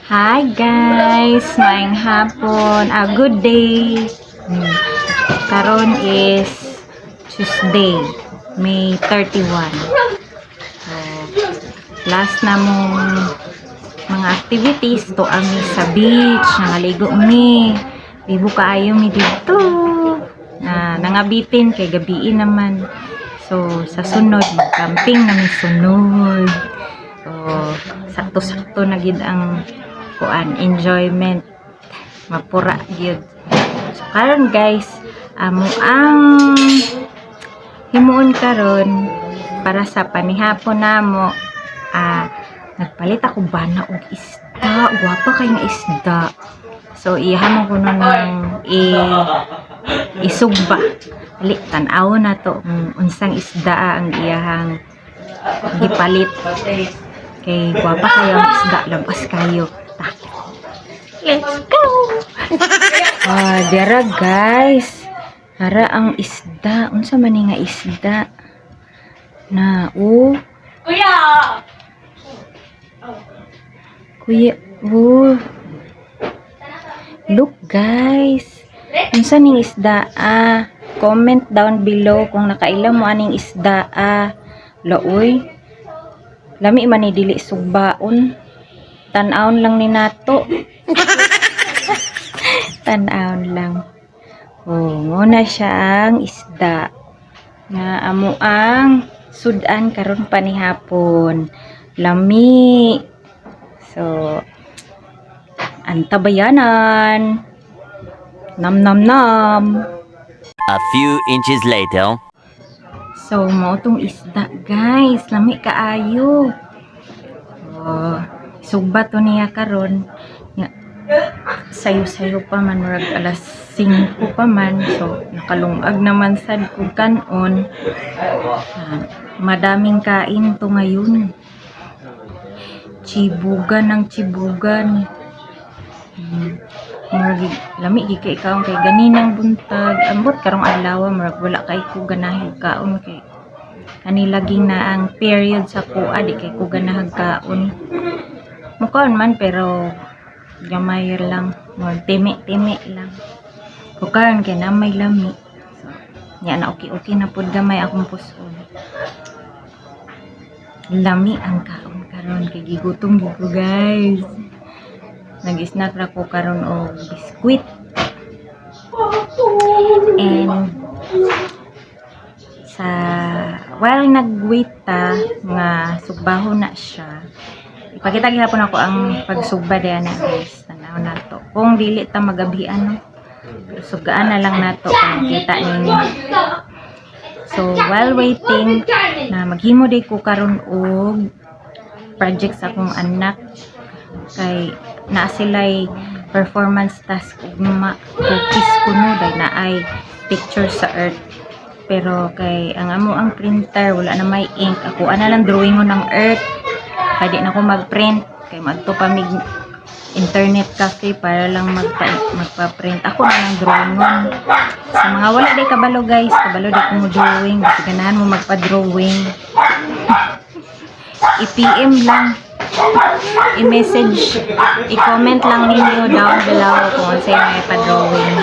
Hi guys, maayong hapon. Good day. Karon is Tuesday, May 31. So, last na mong mga activities to ami sa beach, nangaligo mi. Libo kaayo mi dito. Nangabitin kay gabiin naman. So, sa sunod, camping namin sunod. So, sakto-sakto na gid ang enjoyment, mapura gyud. So karon guys, ang himuon karon para sa panihapon namo, nagpalit ako bana og isda. Guwapa kay nga isda. So iyahan mo kuno ng isugba. Ali tan-aw na to unsang isda ang iyahang gipalit. Kay guwapa kayo ang isda, lampas kayo. Let's go! Dara guys. Hara ang isda. Unsa man nga isda? Kuya, look guys. Unsa ning isda? Comment down below kung nakailam mo aning isda. Laoy. Lami man ni dili sugbaon. Tan-aon lang ni nato. Tan-aon lang. Muna siya ang isda. Na amo ang sud-an karon panihapon. Lami. So, antabayanan. Nam nam nam. A few inches later. So, mo tong isda, guys. Lami kaayo. Sugba to niya karon. Sayo-sayo pa man, murag alas 5 pa man. So, nakalungag naman sad kung kanon. Madaming kain to ngayon. Chibugan ng chibugan. Murag lami gikay kaon kay ganinang buntag. Ambot karong adlaw murag wala kay ko ganahig kaon kay kanilaging na ang period sa kuha di kay ko ganahag kaon. Mukaon man pero gamay lang, more timi-timi lang. Kukaron kay na may lami. So, nya na okay na pud gamay akong puson. Lami ang kaon karon kay gigutom gid ko guys. Nag-snack ra ko karon og biskwit. And while nag-wait nga sugbaho na siya. Ipakita gihapon ako ang pagsugba diyan na guys. Tanaw nato. Kung dili ta magabian no. Sugaan na lang nato kung kita ninyo. So while waiting na maghimo day ko karon og project sa akong anak kay na sila'y performance task ug cookies kuno dahil na ay picture sa earth. Pero kay ang amo ang printer wala na may ink, ako ana lang drawing mo ng earth. Pwede na ko mag-print kay madto pa mig internet cafe para lang magpa-print. Ako na lang drawing mo. Sa mga wala day kabalo guys, kabalo day ko mo drawing, kasi ganahan mo magpa-drawing. I-PM lang, i-message, i-comment lang ninyo down below kung sa'yo may pa-drawing.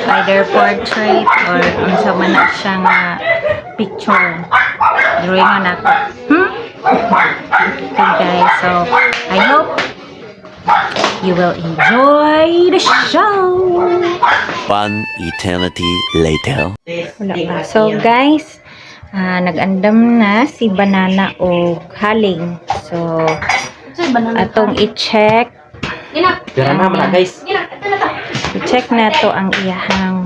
Either portrait or unsa man na siya nga picture. Drawing na ako. Okay guys, so I hope you will enjoy the show. One eternity later. Wala pa. So guys, nag-andam na si banana o haling. So atong i-check. I-check na to ang iyahang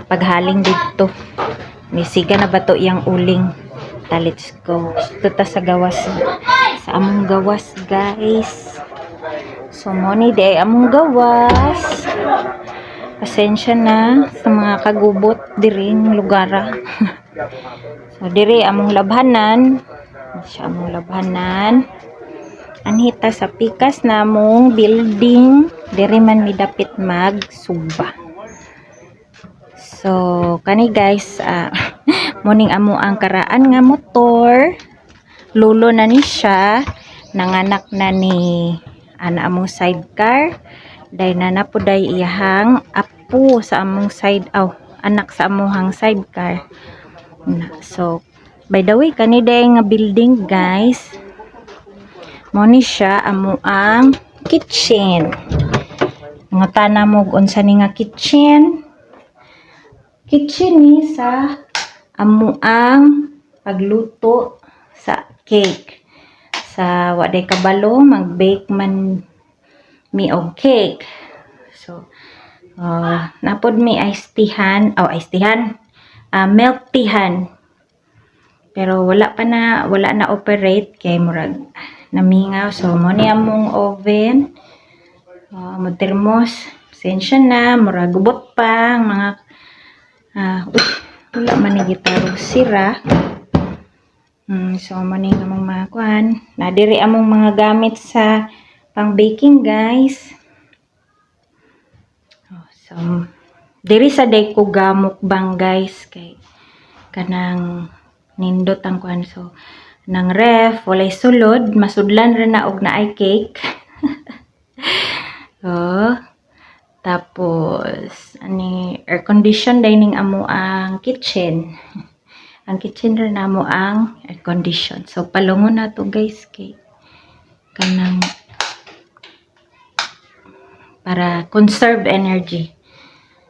paghaling dito. Misiga na ba to iyang uling? Let's go. Ito ta sa gawas. Sa among gawas guys. So money day among gawas. Pasensya na sa mga kagubot diring lugara. So dire among labhanan. Siya among labhanan. Anhita sa pikas namong building. Dire man mi dapit magsugba. So kani guys, muning amo ang karaan nga motor. Lulo na ni siya. Nanganak na ni ana among sidecar. Day na na po day iyahang apo sa among anak sa among sidecar. So, by the way, kani day nga building guys. Mo ni siya amo ang kitchen. Nga tana mo unsa ni nga kitchen. Kitchen ni sa amo ang pagluto sa cake. Sa waday kabalo, mag-bake man mi og cake. So, napod mi iced teahan, milk teahan. Pero wala na operate kay murag namingaw. So, mo ni among oven. Mo thermos. Pasensya na, murag gubot pa ang mga wala man ni gitaro sira. So, maning among mga kuhan. Nadiri among mga gamit sa pang baking guys. So, diri sa day ko gamukbang guys. Kay kanang nindot ang kuhan. So, nang ref, walay sulod. Masudlan rin na og na ay cake. Tapos, air condition dining amo ang kitchen. Ang kitchen rin amo ang air condition. So, palungon na to guys kay kanang para conserve energy.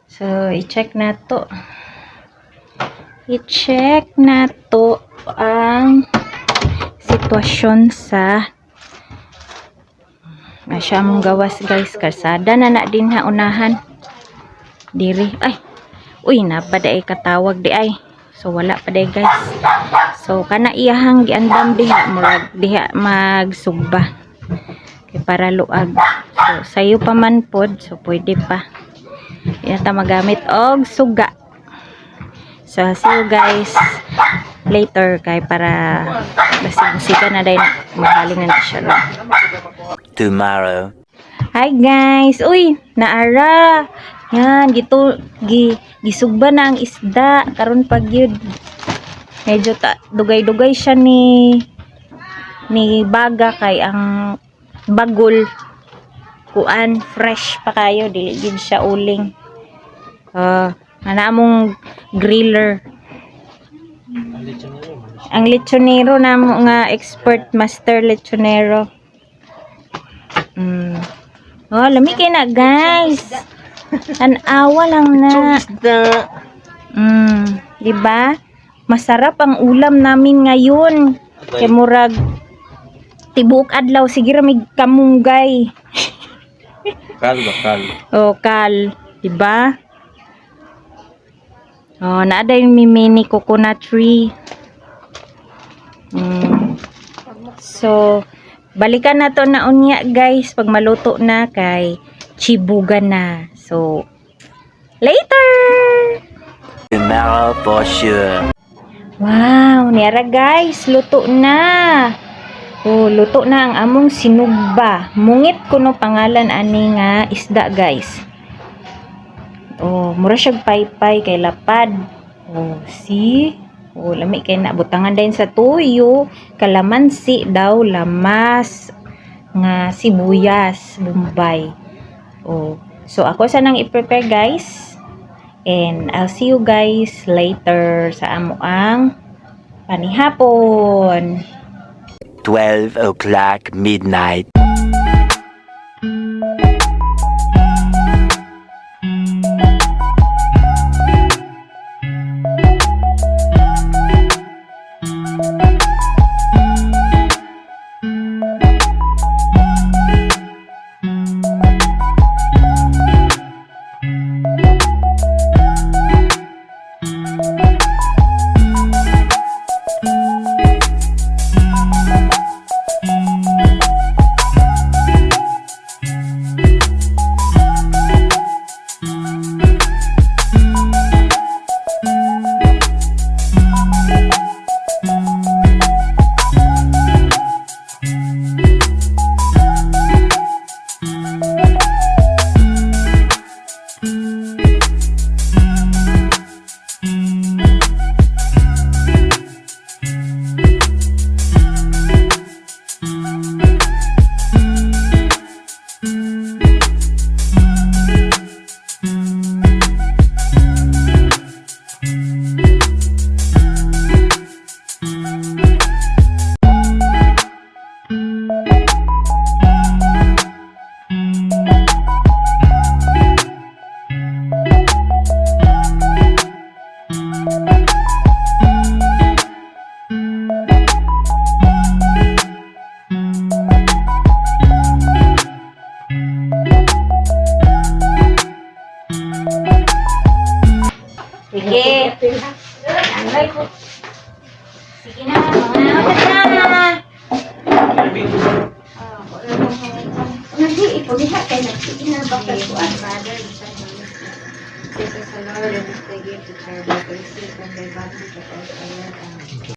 So, i-check na to. I-check na to ang sitwasyon sa siya mong gawas guys. Karsada na din ha unahan. Diri. Ay. Uy, napada ay katawag di ay. So, wala pa day guys. So, kana iyahang giandam diha. Murag diha magsugba. Kaya para luag. So, sayo pa man pod. So, pwede pa. Yan ta magamit og suga. So, see you guys later. Kay para basig na day mahaling na siya. Tomorrow. Hi guys. Uy, naara. Yan, gisugba na ang isda. Karon pag yun. Medyo dugay-dugay siya ni baga kay ang bagol. Kuan, fresh pa kayo. Dili gid siya uling. Namong griller. Ang lechonero na nga expert master lechonero. Lami kayo na guys. Tanawa lang na. Diba? Masarap ang ulam namin ngayon. Kay murag tibuok adlaw sige ra mig kamunggay. Kal. Kal, diba? Naada yung mini coconut tree. So, balikan na to na unya guys pag maluto na kay chibugan na. So, later! Tomorrow for sure. Wow, niara guys, luto na. Luto na ang among sinugba. Mungit kuno pangalan ani nga isda guys. Mura siyag paypay kay lapad. See? Lami kay na butangan din sa tuyo, kalamansi daw, lamas, nga sibuyas, bombay. So ako sa nang i-prepare guys. And I'll see you guys later sa amo ang panihapon. 12 o'clock midnight. Alay ko. Sige na, mga na. Nanti ipulihat kayo nagsigil na bakal ko ang Father, the Son, and the Holy Spirit. This is the Lord, and this the gift of our God, receive from thy body, the God, Amen.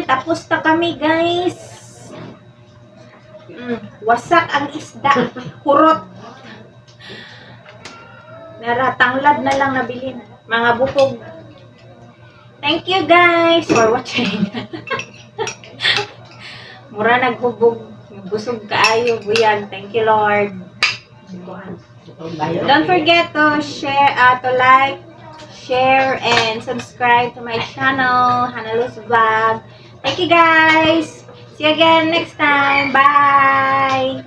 tapos na kami, guys. Wasak ang isda. Kurot. Naratanglad na lang nabilin. Mga bukog. Thank you, guys, for watching. Mura naghubog. Busog kaayo, buyag. Thank you, Lord. Don't forget to share, to like, share, and subscribe to my channel, Hanalu's Vlog. Thank you, guys. See you again next time. Bye.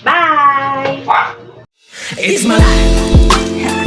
Bye. It's my life.